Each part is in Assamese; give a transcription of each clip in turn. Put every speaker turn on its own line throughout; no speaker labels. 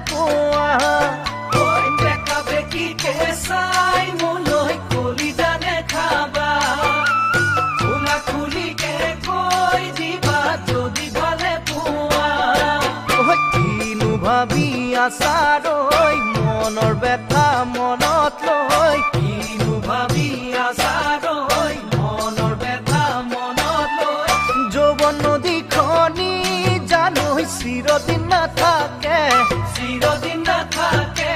পোৱা
ঐ বেকা বেকি কেঁচাই মৰলই কলিজা নাখাবা খোলা খুলিকে কৈ দিবা যদি ভালে পোৱা
কিনো ভাবি আছাৰৈ মনৰ ব্যথা মনত লৈ
কিনো ভাবি আছাৰৈ মনৰ ব্যথা মনত লৈ
যৌৱন নদীখনি জানৈ চিৰদিন নাথাকে
চিৰদিন নাথাকে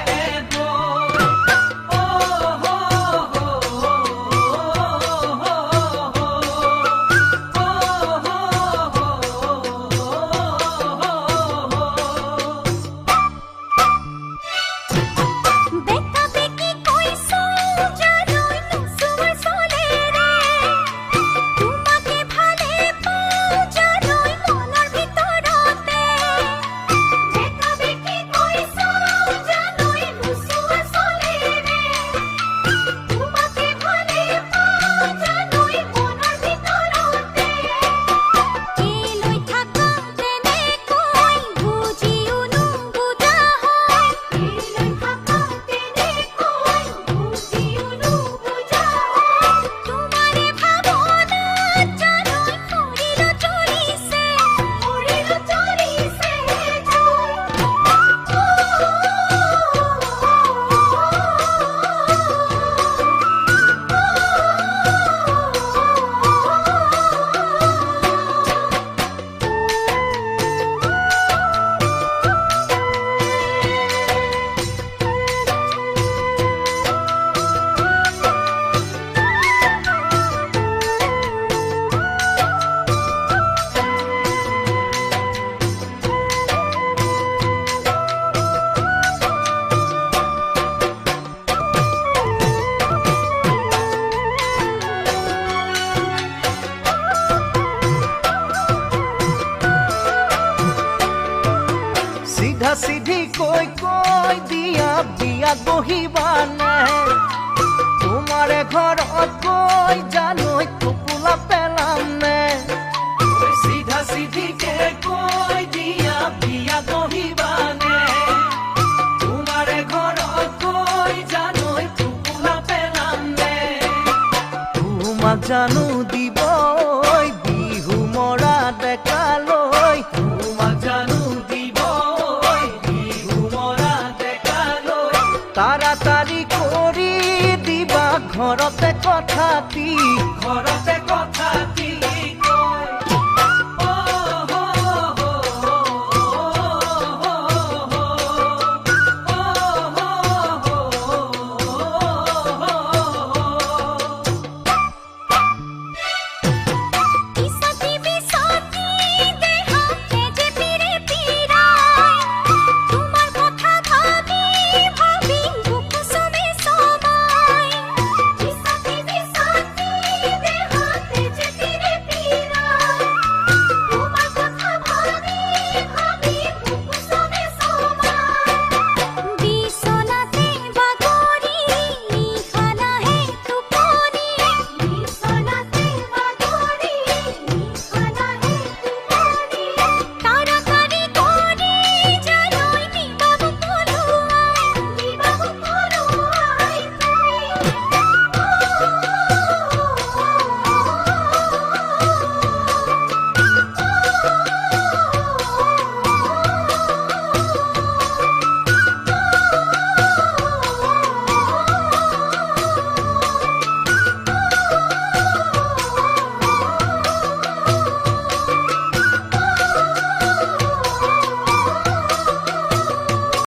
চিধা চিধি কৈ কৈ দিয়া বিয়াত বহিবানে তোমাৰে ঘৰত কৈ জানৈ টোপোলা পেলাম নে
চিধা চিধিকে কৈ দিয়া বিয়া বহিবানে তোমাৰে ঘৰত কৈ জানৈ টোপোলা পেলাম নে
তোমাক জানো দিব বিহু মৰা ডেকালৈ
তোমাক জানো দিব বিহু মৰা ডেকালৈ
তাড়াতাড়ি কৰি দিবা ঘৰতে কথাটি
ঘৰতে কথা